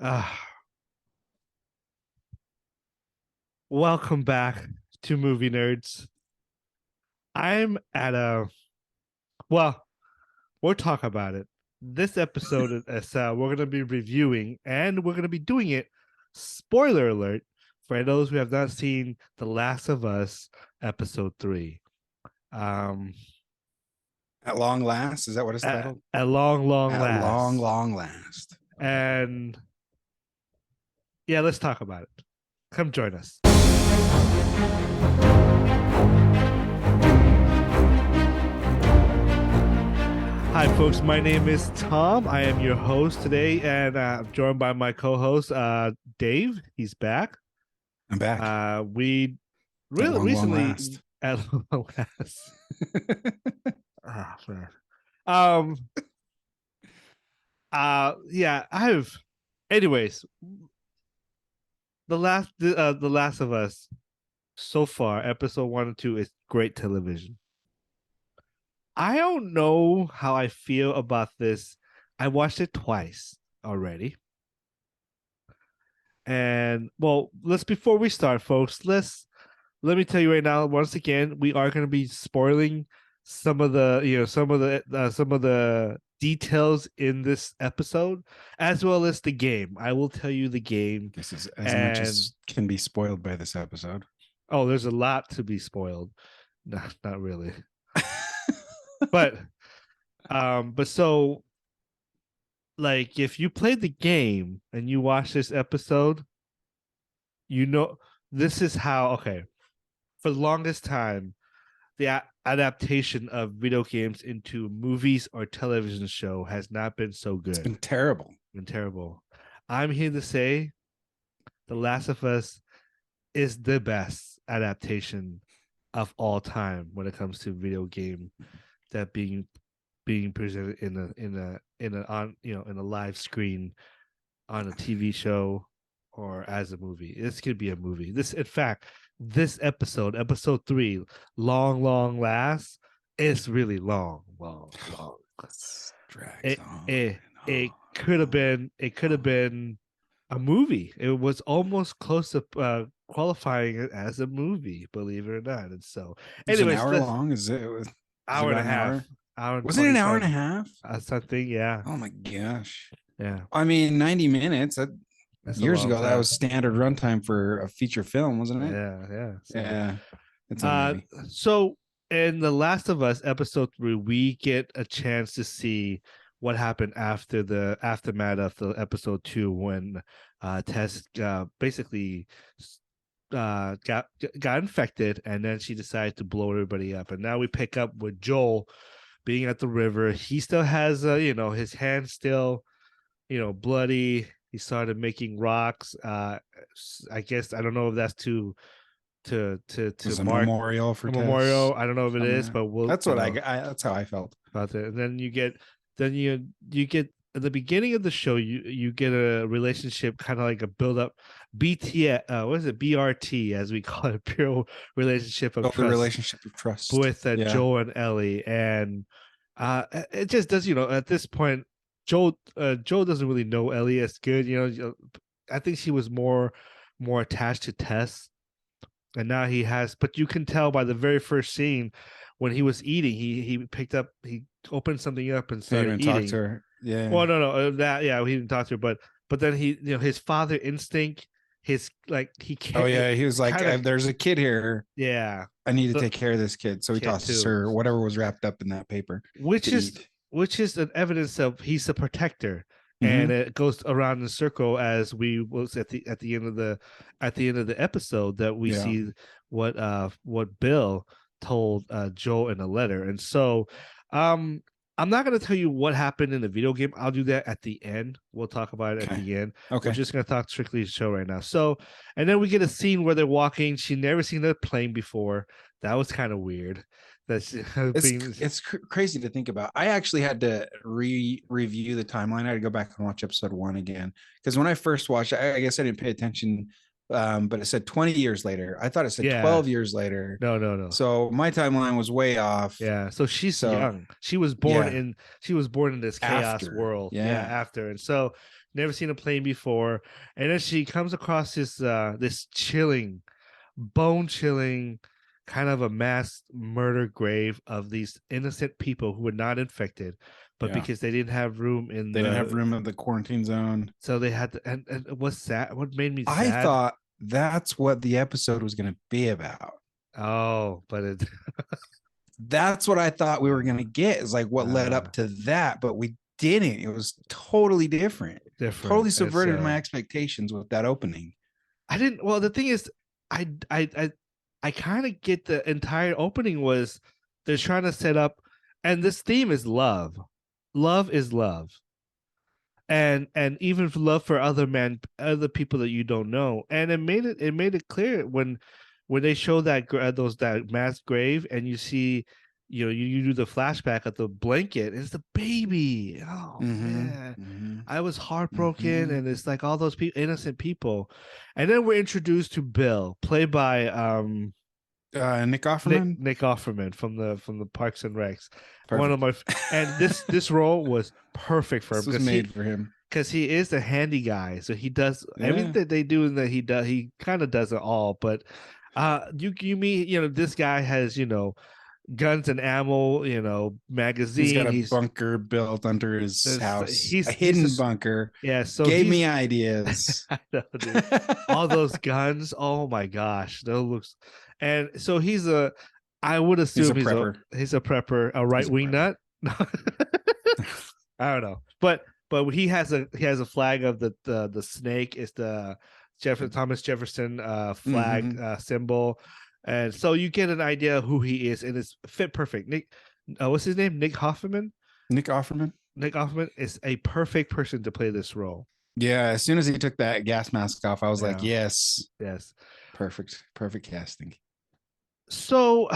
Uh, Welcome back to Movie Nerds. I'm at a well, we'll talk about it. This episode is we're going to be reviewing, and we're going to be doing it. Spoiler alert for those who have not seen The Last of Us episode 3. Um, At long last, is that what it's at, titled? at long, long At long, last, long last. and yeah, let's talk about it. Come join us. Hi, folks. My name is Tom. I am your host today, and I'm joined by my co-host, Dave. He's back. I'm back. We At really long, long recently last. at long last. Oh, man. Um. Yeah. I've. Anyways, the Last of Us. So far, episode 1 and 2 is great television. I don't know how I feel about this. I watched it twice already. And well, let's before we start, folks, let me tell you right now, once again, we are going to be spoiling some of the, some of the details in this episode, as well as the game. I will tell you the game. This is as much as can be spoiled by this episode. Oh, there's a lot to be spoiled. Not really. but so like if you played the game and you watch this episode, you know this is how. Okay, for the longest time, the adaptation of video games into movies or television show has not been so good. It's been terrible. I'm here to say The Last of Us is the best adaptation of all time when it comes to video game that being presented in a live screen on a TV show or as a movie. This could be a movie. This episode 3, long last, is really long. Drags on. It could have been a movie. It was almost close to qualifying it as a movie, believe it or not. And so, anyways, an hour long. Is it? Hour and a half. Was it an hour and a half? Something, yeah. Oh my gosh. Yeah. I mean, 90 minutes. Years ago, time. that was standard runtime for a feature film, wasn't it? Yeah. Yeah. It's a movie. So in The Last of Us episode 3, we get a chance to see what happened after the aftermath of the episode 2 when Tess basically got infected, and then she decided to blow everybody up. And now we pick up with Joel being at the river. He still has his hand still bloody. He started making rocks. I guess I don't know if that's to mark a memorial for a Tess. Memorial. I don't know if it is, but that's what that's how I felt about it. And then you get at the beginning of the show, you get a relationship, kind of like a build up BT. What is it? BRT, as we call it, pure relationship of trust. Relationship of trust with Joel and Ellie, and it just does. At this point, Joel doesn't really know Ellie as good. I think she was more attached to Tess, and now he has. But you can tell by the very first scene when he was eating, he opened something up and started eating. Talk to her. Yeah. Well, no, he didn't talk to her, but then he, his father instinct, his he can't. Oh yeah, he was like, "There's a kid here. Yeah, I need to take care of this kid." So he tosses her whatever was wrapped up in that paper, which is an evidence of he's a protector. And it goes around in a circle as we was at the end of the episode that we see what Bill told Joel in a letter. And so I'm not going to tell you what happened in the video game. I'll do that at the end. We'll talk about it at the end. Okay. We're just going to talk strictly the show right now. So, and then we get a scene where they're walking. She never seen a plane before. That was kind of weird. It's crazy to think about. I actually had to review the timeline. I had to go back and watch episode 1 again, because when I first watched, I guess I didn't pay attention. But it said 20 years later. I thought it said 12 years later. No. So my timeline was way off. Yeah. So she's young. She was born in this chaos world. Yeah. After. And so never seen a plane before, and then she comes across this chilling, bone chilling kind of a mass murder grave of these innocent people who were not infected, but because they didn't have room in they didn't have room in the quarantine zone, so they had to, and what's sad, what made me I sad, thought that's what the episode was going to be about. oh, but it That's what I thought we were going to get, is like what led up to that, but we didn't. It was totally different. Totally subverted my expectations with that opening. I didn't. Well, the thing is, I kind of get the entire opening was they're trying to set up, and this theme is love. Love is love, and even love for other people that you don't know, and it made it clear when they show that that mass grave, and you see, you do the flashback of the blanket. It's the baby. Oh man, I was heartbroken, and it's like all those innocent people, and then we're introduced to Bill, played by Nick Offerman. Nick Offerman from the Parks and Recs. Perfect. One of my and this role was perfect for him. This was made for him because he is a handy guy, so he does everything they do, and that he kind of does it all. But you meet, this guy has guns and ammo, magazine. He's got a bunker built under his house. He's a hidden bunker. Yeah, so gave me ideas. I know, dude. All those guns. Oh my gosh, those looks. And so I would assume he's a prepper, a right wing nut. I don't know, but he has a flag of the snake. Is the Thomas Jefferson flag symbol. And so you get an idea of who he is, and it's fit perfect. Nick, what's his name? Nick Offerman. Nick Offerman is a perfect person to play this role. Yeah, as soon as he took that gas mask off, I was like, yes, perfect casting. So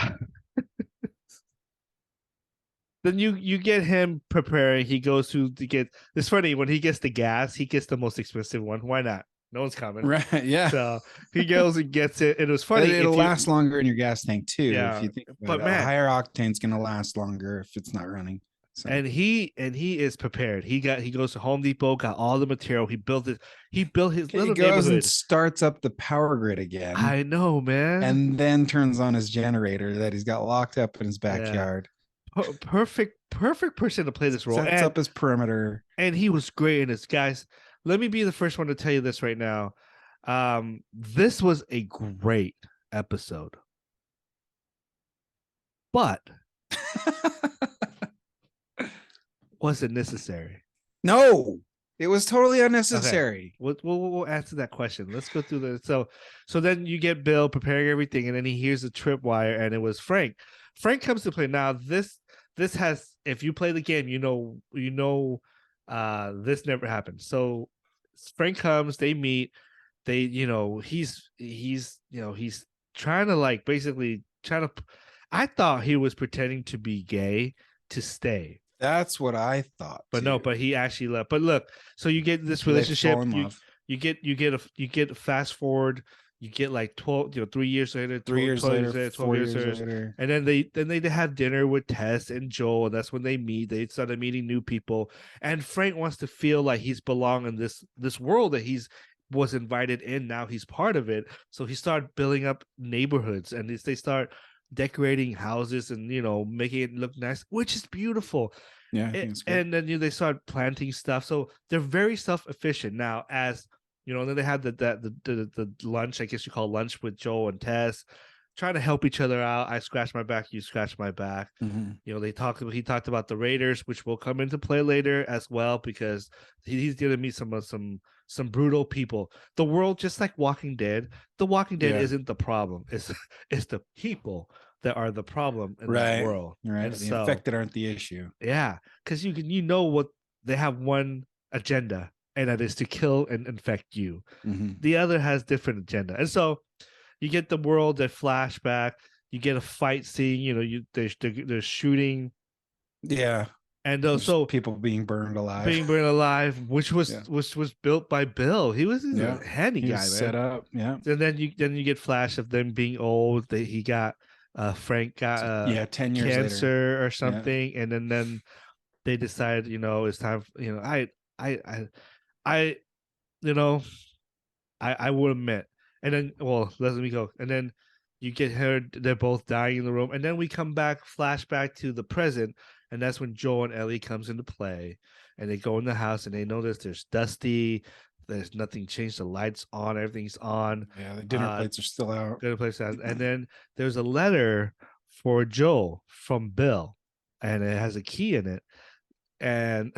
then you get him preparing. He goes to get. It's funny when he gets the gas, he gets the most expensive one. Why not? No one's coming. Right. Yeah. So he goes and gets it. It was funny. It'll last longer in your gas tank too. Yeah. If you think about it. Man, a higher octane's gonna last longer if it's not running. So. And he is prepared. He goes to Home Depot, got all the material. He built his little neighborhood. He goes and starts up the power grid again. I know, man. And then turns on his generator that he's got locked up in his backyard. Yeah. Perfect person to play this role. Sets up his perimeter. And he was great in this, guys. Let me be the first one to tell you this right now. This was a great episode. But was it necessary? No, it was totally unnecessary. Okay. We'll answer that question. Let's go through the so then you get Bill preparing everything, and then he hears the tripwire, and it was Frank. Frank comes to play. Now this has, if you play the game, this never happened. So Frank comes, they meet, he's trying to basically trying to. I thought he was pretending to be gay to stay. That's what I thought. But no, but he actually left. But look, so you get this relationship. You get fast forward. You get 12, 3 years later, 12 years later, and then they have dinner with Tess and Joel, and that's when they meet. They started meeting new people, and Frank wants to feel like he's belong in this world that was invited in. Now he's part of it, so he started building up neighborhoods, and they start decorating houses and making it look nice, which is beautiful. Yeah, and then they start planting stuff, so they're very self-efficient now. As and then they had the lunch, I guess you call lunch, with Joel and Tess, trying to help each other out. I scratch my back, you scratch my back. He talked about the Raiders, which will come into play later as well, because he's going to meet some brutal people. The world, just like Walking Dead, The Walking Dead isn't the problem. It's the people that are the problem in that world. Right. And the infected aren't the issue. Yeah, because what they have, one agenda, and that is to kill and infect you. The other has different agenda, and so you get the world that flashback. You get a fight scene. They're shooting. Yeah. And so people being burned alive, which was built by Bill. He was a handy guy, man. Set up, yeah. And then you get flash of them being old. Frank got 10 years cancer later. or something, and then they decide it's time. I, you know, I will admit. And then, well, let me go. And then you get her, they're both dying in the room. And then we come back, flashback to the present. And that's when Joel and Ellie comes into play. And they go in the house and they notice there's dusty. There's nothing changed. The lights on, everything's on. Yeah, the dinner plates are still out. Dinner plates out. And then there's a letter for Joel from Bill. And it has a key in it. And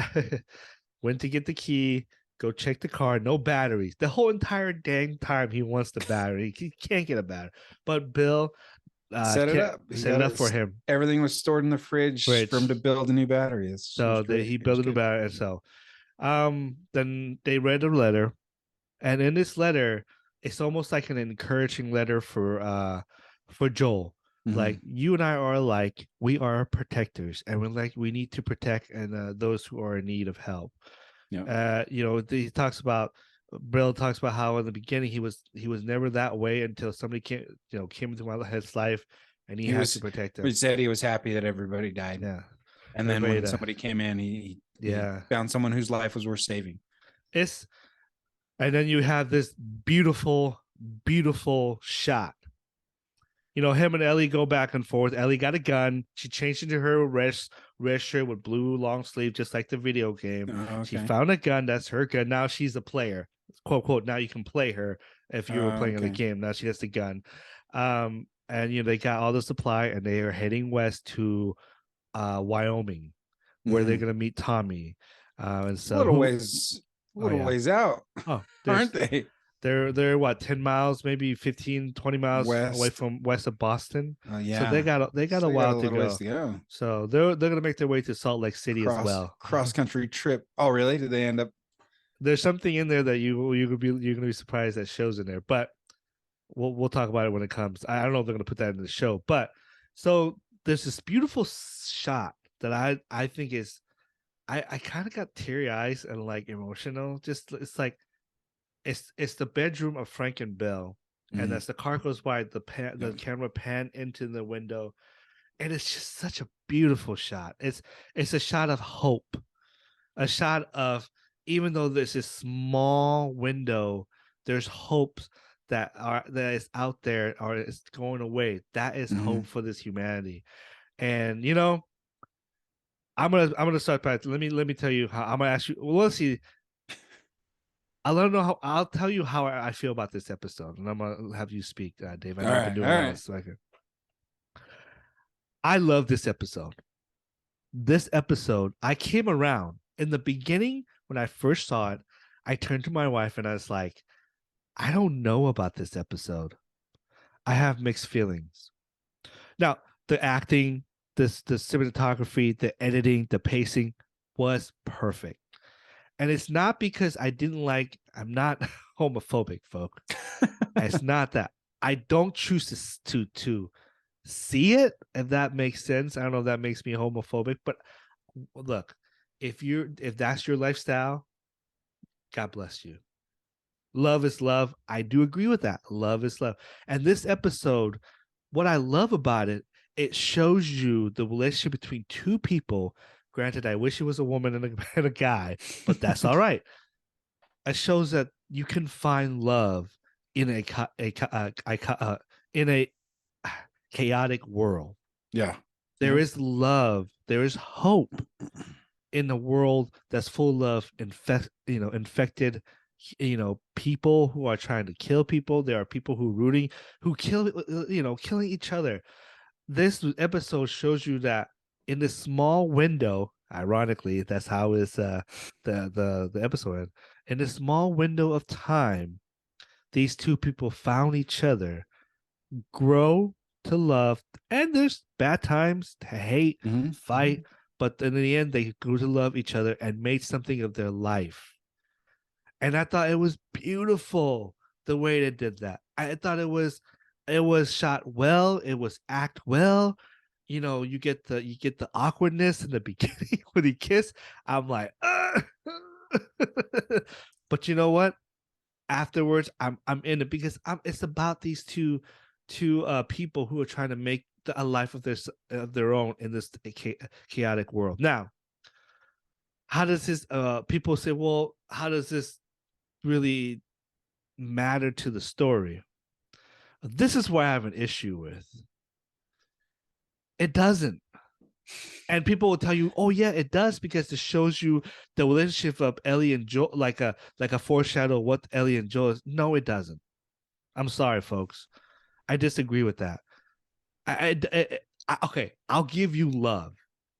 went to get the key, go check the car, no batteries. The whole entire dang time he wants the battery. He can't get a battery. But Bill set it up. Set it up for him. Everything was stored in the fridge for him to build a new battery. So he built a new battery. And so then they read a letter. And in this letter, it's almost like an encouraging letter for Joel. Mm-hmm. Like, you and I are alike. We are protectors, and we need to protect and those who are in need of help. Yeah. He talks about Bill talks about how in the beginning he was never that way until somebody came into his life, and he had to protect him. He said he was happy that everybody died. Yeah, and then when somebody came in, he found someone whose life was worth saving. And then you have this beautiful, beautiful shot. Him and Ellie go back and forth. Ellie got a gun. She changed into her red shirt with blue long sleeve, just like the video game. Okay. She found a gun. That's her gun. Now she's a player. Quote, quote. Now you can play her if you were playing in the game. Now she has the gun. And, they got all the supply, and they are heading west to Wyoming, where they're going to meet Tommy. And so little ways out. Oh, aren't they? They're what, 10 miles, maybe 15, 20 miles away from west of Boston. Yeah. So they got a while to go. So they're gonna make their way to Salt Lake City as well. Cross country trip. Oh, really? Did they end up? There's something in there that you're gonna be surprised that shows in there, but we'll talk about it when it comes. I don't know if they're gonna put that in the show, but so there's this beautiful shot that I think is I kind of got teary eyes and like emotional. Just it's like it's the bedroom of Frank and Bill, and as the car goes by, the camera pan into the window, and it's just such a beautiful shot. It's a shot of hope, a shot of, even though there's this small window, there's hopes that is out there or is going away. That is hope for this humanity. And I'm gonna start by let me tell you how I'm gonna ask you. Well, let's see. I'll tell you how I feel about this episode, and I'm gonna have you speak, Dave. I know I've been doing this. So I love this episode. This episode, I came around in the beginning when I first saw it. I turned to my wife and I was like, I don't know about this episode. I have mixed feelings. Now, the acting, the cinematography, the editing, the pacing was perfect. And it's not because I'm not homophobic, folk. It's not that. I don't choose to see it, if that makes sense. I don't know if that makes me homophobic, but look, if that's your lifestyle, God bless you. Love is love. I do agree with that. Love is love. And this episode, what I love about it, it shows you the relationship between two people. Granted, I wish it was a woman and a guy, but that's all right. It shows that you can find love in a chaotic world. Yeah, there is love. There is hope in a world that's full of infected, people who are trying to kill people. There are people killing each other. This episode shows you that in this small window, ironically, that's how is the episode ends. In this small window of time, these two people found each other, grow to love, and there's bad times to hate, fight, but in the end, they grew to love each other and made something of their life. And I thought it was beautiful the way they did that. I thought it was shot well. It was act well. You get the awkwardness in the beginning when he kissed. I'm like, but you know what? Afterwards, I'm in it because it's about these two people who are trying to make a life of their own in this chaotic world. Now, how does this? People say, well, how does this really matter to the story. This is where I have an issue with. It doesn't. And people will tell you, "Oh yeah, it does," because it shows you the relationship of Ellie and Joel, like a foreshadow of what Ellie and Joel is. No, it doesn't. I'm sorry, folks. I disagree with that. Okay, I'll give you love.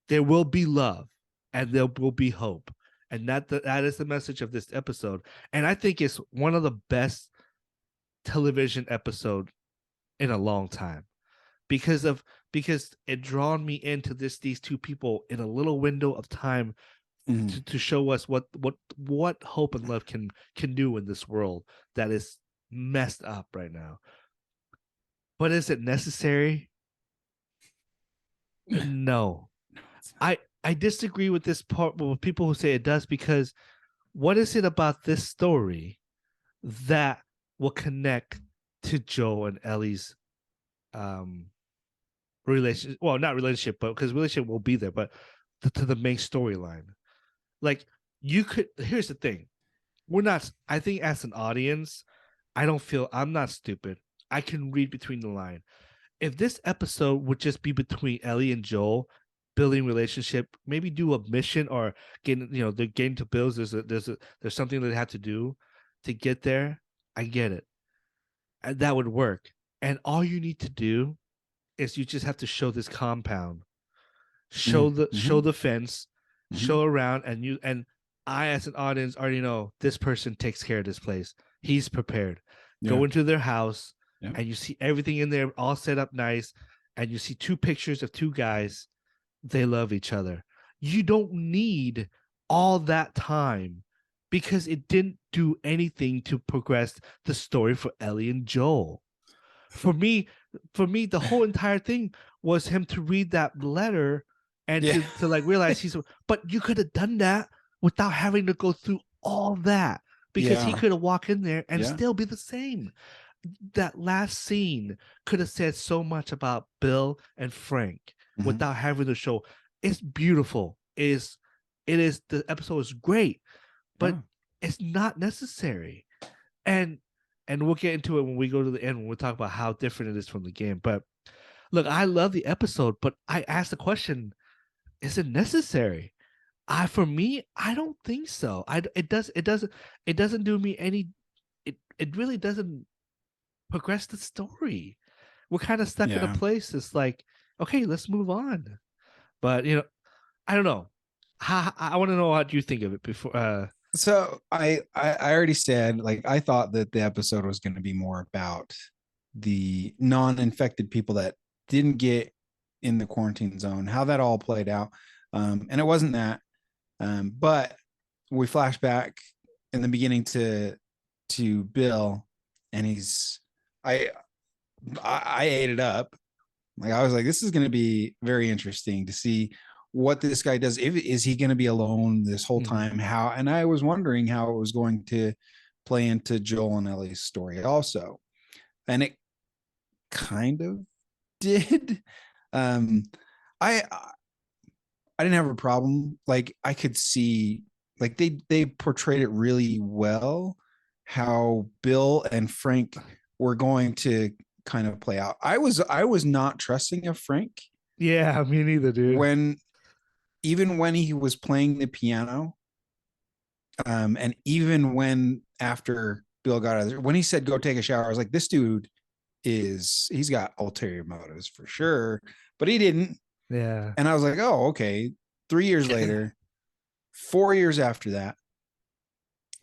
There will be love, and there will be hope, and that is the message of this episode. And I think it's one of the best television episode in a long time because it drawn me into these two people in a little window of time to show us what hope and love can do in this world that is messed up right now. But is it necessary? No. I disagree with this part with people who say it does, because what is it about this story that will connect to Joe and Ellie's relationship? Well, not relationship, but because relationship will be there, but to the main storyline. Like, here's the thing. I think as an audience, I'm not stupid. I can read between the line. If this episode would just be between Ellie and Joel building relationship, maybe do a mission or they're getting to bills. There's something that they have to do to get there. I get it. And that would work. And all you need to do is you just have to show this compound, show the fence, show around, and I as an audience already know this person takes care of this place. He's prepared. Go into their house, and you see everything in there all set up nice, and you see two pictures of two guys. They love each other. You don't need all that time because it didn't do anything to progress the story for Ellie and Joel. For me, the whole entire thing was him to read that letter and to like realize but you could have done that without having to go through all that, because he could have walked in there and still be the same. That last scene could have said so much about Bill and Frank without having to show. It's beautiful. It is the episode is great, but it's not necessary. And we'll get into it when we go to the end, when we talk about how different it is from the game. But look, I love the episode, but I asked the question, is it necessary? For me, I don't think so. It doesn't do me any. It really doesn't progress the story. We're kind of stuck in a place. It's like, okay, let's move on. But I don't know. I want to know what you think of it before. So I already said, like, I thought that the episode was going to be more about the non-infected people that didn't get in the quarantine zone, how that all played out, and it wasn't that. But we flash back in the beginning to Bill, and I ate it up. Like, I was like, this is going to be very interesting to see what this guy does. Is he going to be alone this whole time? And I was wondering how it was going to play into Joel and Ellie's story also. And it kind of did. I didn't have a problem. Like, I could see, like, they portrayed it really well, how Bill and Frank were going to kind of play out. I was not trusting of Frank. Yeah, me neither, dude. Even when he was playing the piano, and even when after Bill got out of there, when he said go take a shower, I was like, this dude he's got ulterior motives for sure, but he didn't. Yeah. And I was like, oh, okay. 3 years later, 4 years after that,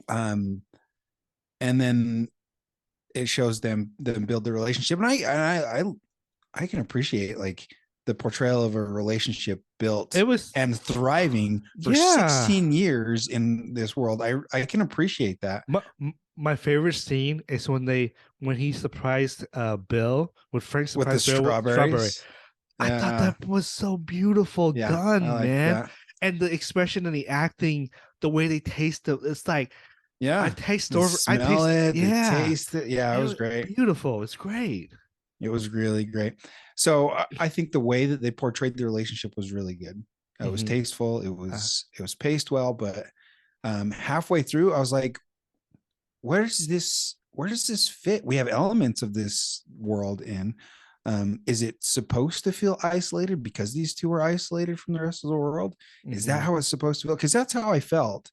and then it shows them build the relationship, and I can appreciate, like, the portrayal of a relationship built and thriving for 16 years in this world. I can appreciate that. My favorite scene is when he surprised Bill, when Frank surprised Bill with strawberry. I thought that was so beautiful done, man. That. And the expression and the acting, the way they taste it, it's like, I taste over. Smell it. Yeah, taste it. Yeah, it was great. Beautiful. It's great. It was really great. So I think the way that they portrayed the relationship was really good. It was tasteful. It was paced well, but halfway through, I was like, where does this fit? We have elements of this world in. Is it supposed to feel isolated because these two are isolated from the rest of the world? Is that how it's supposed to feel? Because that's how I felt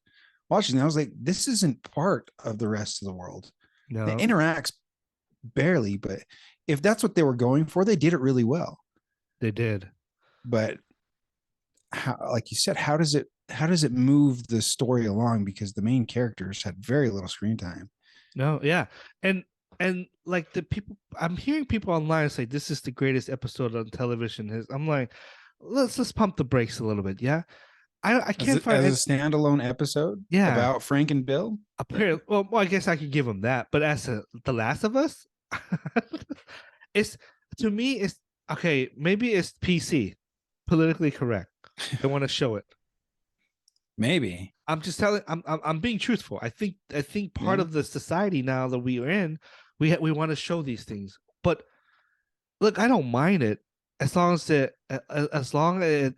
watching. I was like, this isn't part of the rest of the world. It No, interacts barely, but if that's what they were going for, they did it really well. they did. But how, like you said, how does it move the story along? Because the main characters had very little screen time. No, yeah. And like the people, I'm hearing people online say this is the greatest episode on television. I'm like, let's pump the brakes a little bit. Yeah. I As can't find as a it. standalone episode Yeah. about Frank and Bill. Apparently, well, I guess I could give them that. But as The Last of Us, it's to me, it's okay. Maybe it's PC, politically correct. They want to show it. Maybe. I'm just telling. I'm being truthful. I think part Yeah. of the society now that we are in, we want to show these things. But look, I don't mind it as long as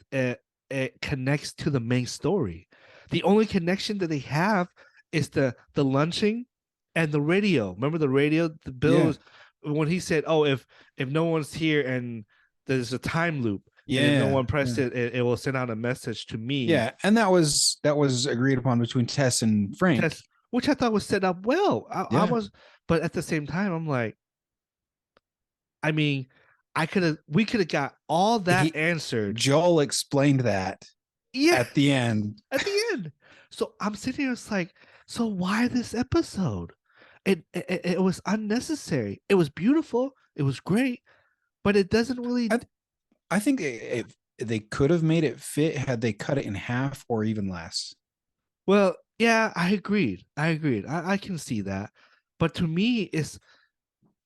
it connects to the main story. The only connection that they have is the lunching and the radio. Remember the radio? The Bill Yeah. was, when he said, "Oh, if no one's here and there's a time loop, and if no Yeah. one pressed Yeah. it will send out a message to me." Yeah. And that was agreed upon between Tess and Frank. Test, which I thought was set up well. I Yeah. was, but at the same time, I'm like, I mean, we could have got all that answered. Joel explained that Yeah, at the end. at the end. So I'm sitting here, it's like, so why this episode? It was unnecessary. It was beautiful. It was great, but it doesn't really. I think they could have made it fit had they cut it in half or even less. Well, yeah, I agreed. I can see that, but to me, it's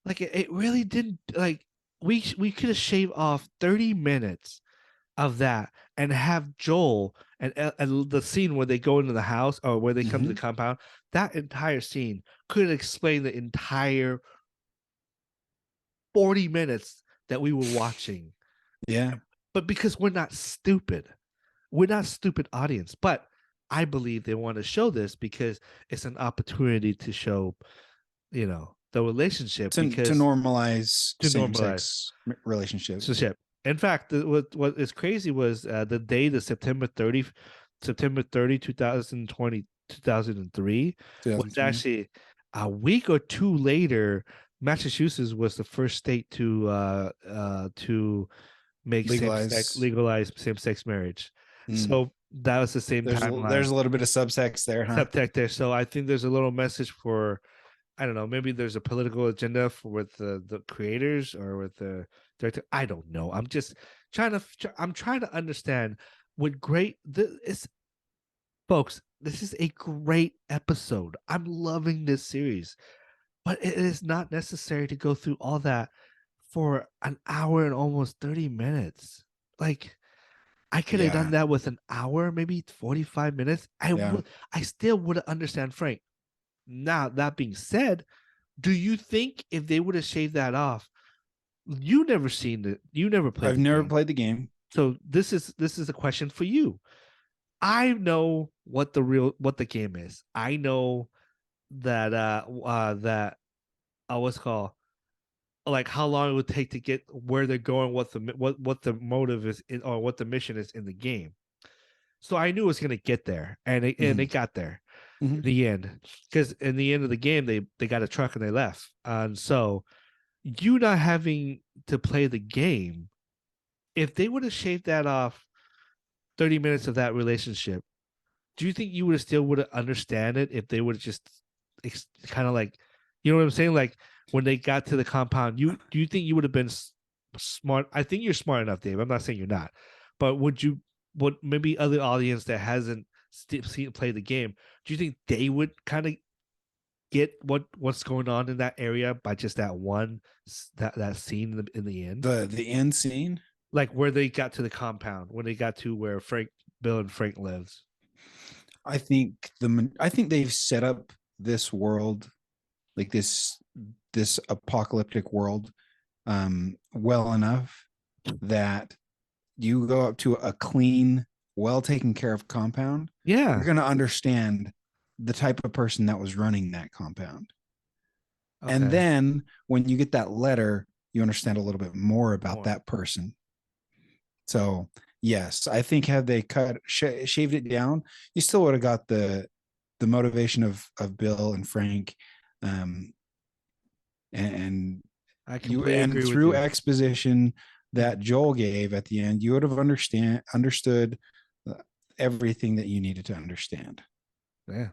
like it really didn't like we could have shaved off 30 minutes of that and have Joel and the scene where they go into the house or where they come to the compound. That entire scene could explain the entire 40 minutes that we were watching. Yeah. But because we're not stupid audience. But I believe they want to show this because it's an opportunity to show, the relationship, To because normalize to same-sex relationships. relationship. In fact, what is crazy was the day, the September 30, 2020, 2003, was actually a week or two later. Massachusetts was the first state to make legalize same-sex marriage. So that was the same timeline. There's a little bit of subtext there, huh? Subtext there. So I think there's a little message for, I don't know, maybe there's a political agenda with the creators or with the director. I don't know. I'm just trying to understand what folks, this is a great episode. I'm loving this series, but it is not necessary to go through all that for an hour and almost 30 minutes. Like, I could have done that with an hour, maybe 45 minutes. I still wouldn't understand Frank. Now, that being said, do you think if they would have shaved that off, you never seen it, you never played I've never played the game. So this is a question for you. I know what the game is. I know that what's called, like, how long it would take to get where they're going, what the motive is or what the mission is in the game. So I knew it was gonna get there, and it got there in the end. Because in the end of the game, they got a truck and they left. And so you not having to play the game, if they would have shaved that off 30 minutes of that relationship, do you think you would have understand it if they would have just kind of like, you know what I'm saying? Like when they got to the compound, do you think you would have been smart? I think you're smart enough, Dave. I'm not saying you're not, but would maybe other audience that hasn't played the game, do you think they would kind of get what's going on in that area by just that one that scene in the end? The end scene, like where they got to the compound, when they got to where Bill and Frank lives. I think they've set up this world, like this apocalyptic world, well enough that you go up to a clean, well taken care of compound. Yeah, you're going to understand the type of person that was running that compound. Okay. And then when you get that letter, you understand a little bit more about that person. So yes, I think had they shaved it down, you still would have got the motivation of Bill and Frank, and I completely agree with through you. exposition that Joel gave at the end, you would have understood everything that you needed to understand. Yeah.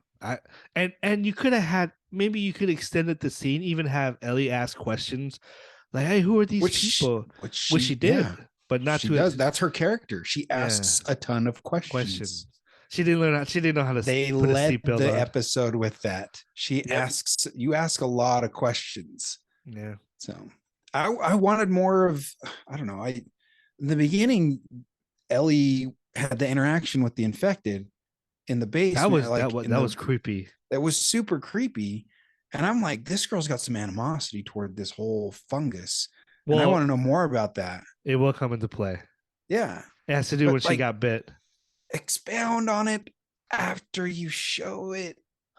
And you could have had, maybe you could extend the scene, even have Ellie ask questions like, "Hey, who are these people?" Which she did, but not she to does. That's her character. She asks a ton of questions. Questions. She didn't know how to They put a let seatbelt the on. episode with that. She asks, you ask a lot of questions. Yeah. So I wanted more of, I don't know. In the beginning, Ellie had the interaction with the infected in the basement. That was creepy. That was super creepy. And I'm like, this girl's got some animosity toward this whole fungus. Well, and I want to know more about that. It will come into play. Yeah. It has to do when she got bit. Expound on it after you show it.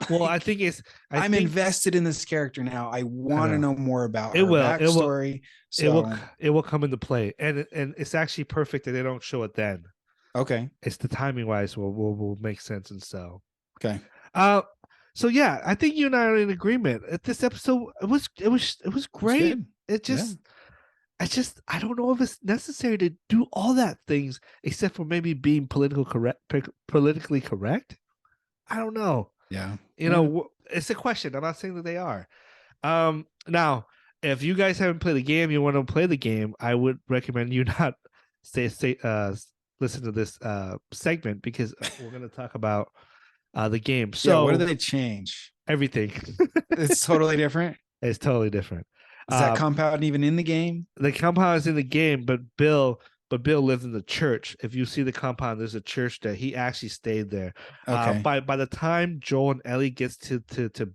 Well, I think I'm invested in this character now. I want to know more about her backstory. It will come into play, and it's actually perfect that they don't show it then. Okay, it's the timing wise will make sense, and so okay. So yeah, I think you and I are in agreement. This episode, it was great. I don't know if it's necessary to do all that things except for maybe being politically correct. I don't know. Yeah. It's a question. I'm not saying that they are. Now, if you guys haven't played the game, you want to play the game, I would recommend you not listen to this segment, because we're going to talk about the game. So what do they change? Everything. It's totally different. It's totally different. Is that compound even in the game? The compound is in the game, but Bill lived in the church. If you see the compound, there's a church there. He actually stayed there. Okay. By the time Joel and Ellie gets to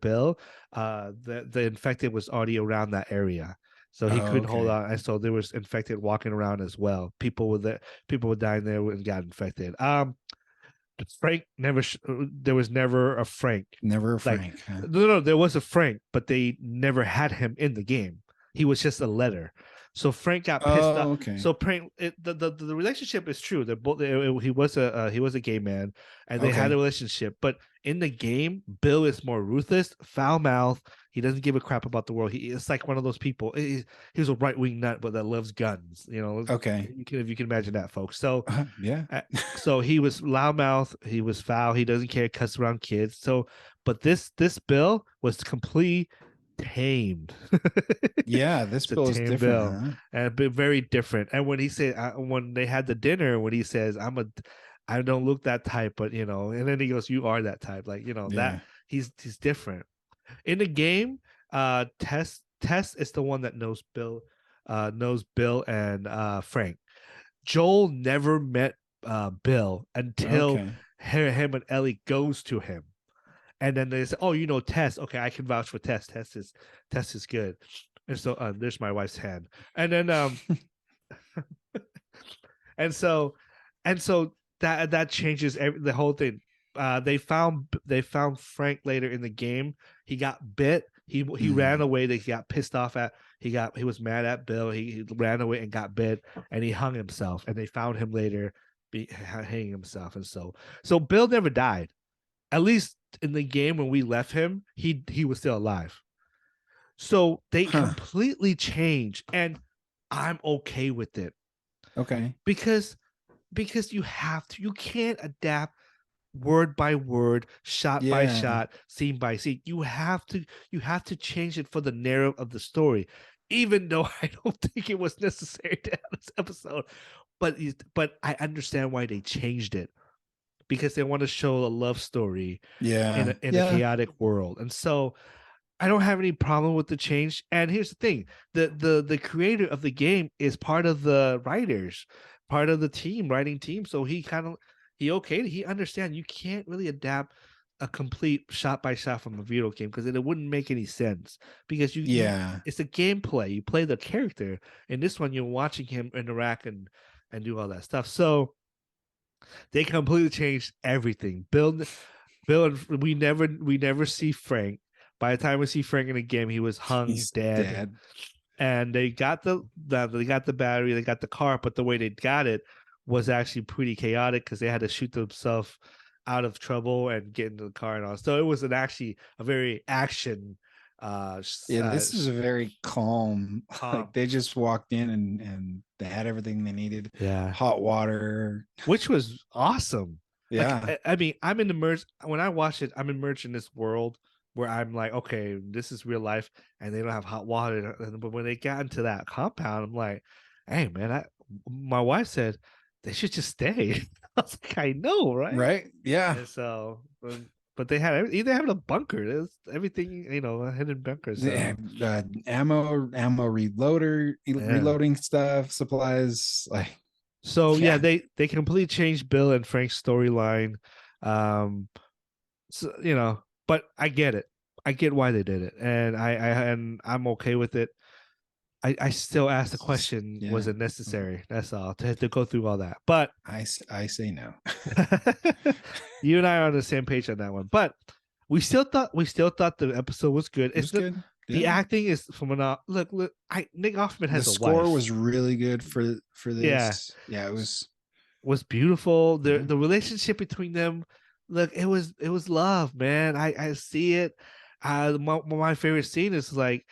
Bill, the infected was already around that area, so he couldn't hold on, and so there was infected walking around as well. People were dying there and got infected. Frank never. There was never a Frank. Never a Frank. No, there was a Frank, but they never had him in the game. He was just a letter. So Frank got pissed off. Okay. So Frank, the relationship is true. They're both. He was a gay man, and they had a relationship. But in the game, Bill is more ruthless, foul mouth. He doesn't give a crap about the world. It's like one of those people. He's a right wing nut, but that loves guns. Okay. If you can imagine that, folks. So yeah. So he was loudmouth. He was foul. He doesn't care. Cuss around kids. So, but this Bill was completely tamed. Yeah, this Bill is different, Bill, and very different. And when he said, when they had the dinner, when he says, I don't look that type, but and then he goes, you are that type, that he's different. In the game, Tess is the one that knows Bill and Frank. Joel never met Bill until him and Ellie goes to him. And then they say, "Oh, Tess. Okay, I can vouch for Tess. Tess is good." And so there's my wife's hand. And then and so that changes the whole thing. They found Frank later in the game. He got bit. He ran away. They got pissed off at. He was mad at Bill. He ran away and got bit, and he hung himself. And they found him later, hanging himself. And so Bill never died. At least in the game when we left him, he was still alive. So they completely changed, and I'm okay with it. Okay. Because you can't adapt word by word, shot by shot, scene by scene. You have to change it for the narrative of the story. Even though I don't think it was necessary to have this episode, but I understand why they changed it, because they want to show a love story in a chaotic world. And so I don't have any problem with the change. And here's the thing, the creator of the game is part of the writers, part of the writing team. So he understands you can't really adapt a complete shot by shot from a video game, because it wouldn't make any sense, because it's a gameplay. You play the character. In this one, you're watching him interact and do all that stuff. So they completely changed everything. Bill and we never see Frank. By the time we see Frank in the game, he was hung He's dead. dead. And they got the battery, they got the car, but the way they got it was actually pretty chaotic because they had to shoot themselves out of trouble and get into the car and all. So it was actually a very action. This is a very calm. Like they just walked in and they had everything they needed. Yeah, hot water, which was awesome. Yeah, like, I mean, I'm immersed when I watch it. I'm immersed in this world where I'm like, okay, this is real life, and they don't have hot water. But when they got into that compound, I'm like, hey, man, my wife said they should just stay. I was like, I know, right? Right? Yeah. And so, but they had either having a bunker. There's everything, a hidden bunker. So. Ammo reloading stuff, supplies, like. So yeah, they completely changed Bill and Frank's storyline. So but I get it. I get why they did it, and I'm okay with it. I still ask the question: was it necessary? That's all to go through all that. But I say no. You and I are on the same page on that one. But we still thought the episode was good. It was good. Yeah. The acting is phenomenal. Look, Nick Offerman has the a score wife. Was really good for this. Yeah, it was beautiful. The relationship between them. Look, it was love, man. I see it. My favorite scene is like,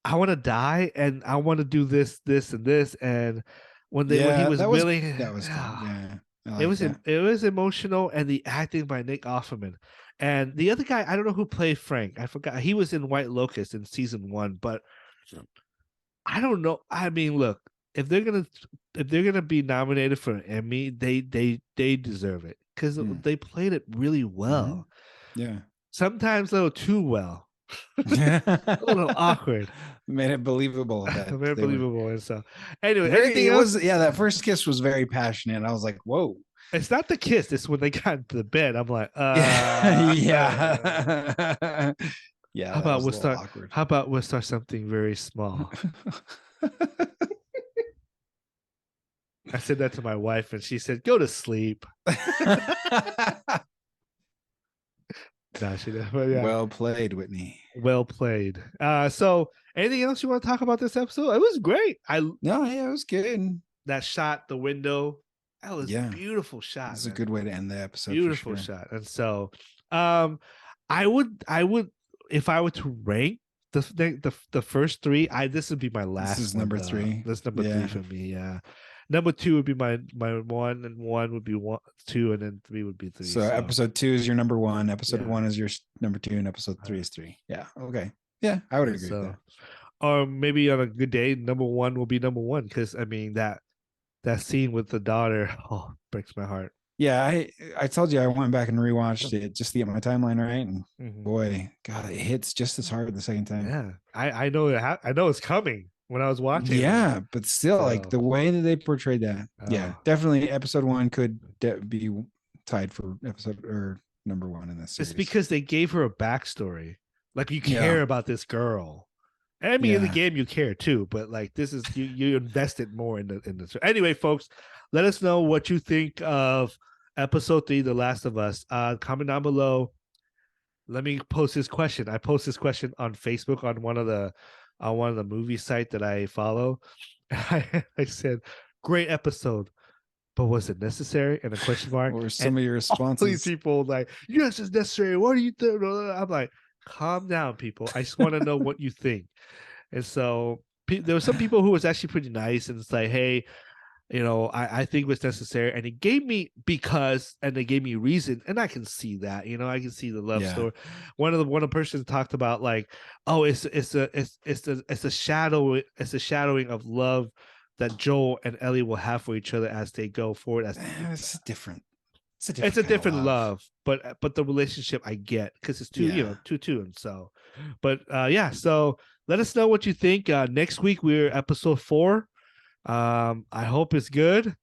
I want to die and I want to do this, and this, and when he was willing, that was yeah. It was emotional, and the acting by Nick Offerman. And the other guy, I don't know who played Frank. I forgot. He was in White Lotus in season 1, but I don't know. I mean, look, if they're gonna be nominated for an Emmy, they deserve it because they played it really well. Yeah, sometimes a little too well. A little awkward. Made it believable. Very believable. And so, anyway, anything else? That first kiss was very passionate. I was like, whoa. It's not the kiss. It's when they got into the bed. I'm like, yeah. Yeah. How about we'll start something very small? I said that to my wife, and she said, "Go to sleep." No, she didn't. But yeah. Well played, Whitney. Well played. So anything else you want to talk about this episode? It was great. It was good. That shot, the window, that was a beautiful shot. It's a good way to end the episode. Beautiful shot. And so, I would, if I were to rank the first three, this would be my last. This is number 3. This is number 3 for me. Yeah. Number 2 would be my 1, and 1 would be 2, and then 3 would be 3. So episode 2 is your number 1, episode 1 is your number 2, and episode 3 is 3. Yeah. Okay. Yeah, I would agree with that. Or maybe on a good day, number 1 will be number 1, because I mean that scene with the daughter, breaks my heart. Yeah, I told you I went back and rewatched it just to get my timeline right, and boy, God, it hits just as hard the second time. Yeah, I know I know it's coming when I was watching. Yeah, but still, like the way that they portrayed that. Yeah, definitely episode 1 could be tied for episode or number 1 in this series. It's because they gave her a backstory. Like, you care about this girl. I mean, in the game you care too, but like this is you invested more in the. Anyway, folks, let us know what you think of episode 3, The Last of Us. Comment down below. Let me post this question. I post this question on Facebook on one of the movie site that I follow. I said, great episode, but was it necessary? And a question mark. Or some of your responses. All these people like, yes, it's necessary. What do you think? I'm like, calm down, people. I just want to know what you think. And so there were some people who was actually pretty nice, and it's like, hey, I think it was necessary, and it gave me and they gave me reason, and I can see that, I can see the love story. One of the person talked about like, oh, it's a shadowing of love that Joel and Ellie will have for each other as they go forward. It's different. It's a different love, but the relationship I get, because it's two, and so, but so let us know what you think. Next week we're episode 4. I hope it's good.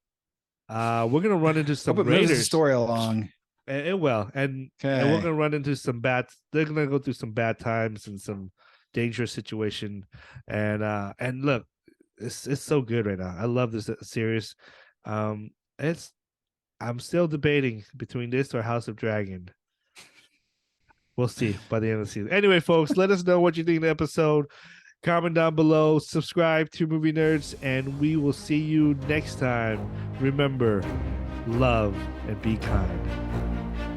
We're gonna run into some Raiders. Moves the story along. It will, and we're gonna run into some bad. They're gonna go through some bad times and some dangerous situation, and look, it's so good right now. I love this series. I'm still debating between this or House of Dragon. We'll see by the end of the season. Anyway, folks, let us know what you think of the episode. Comment down below, subscribe to Movie Nerds, and we will see you next time. Remember, love and be kind.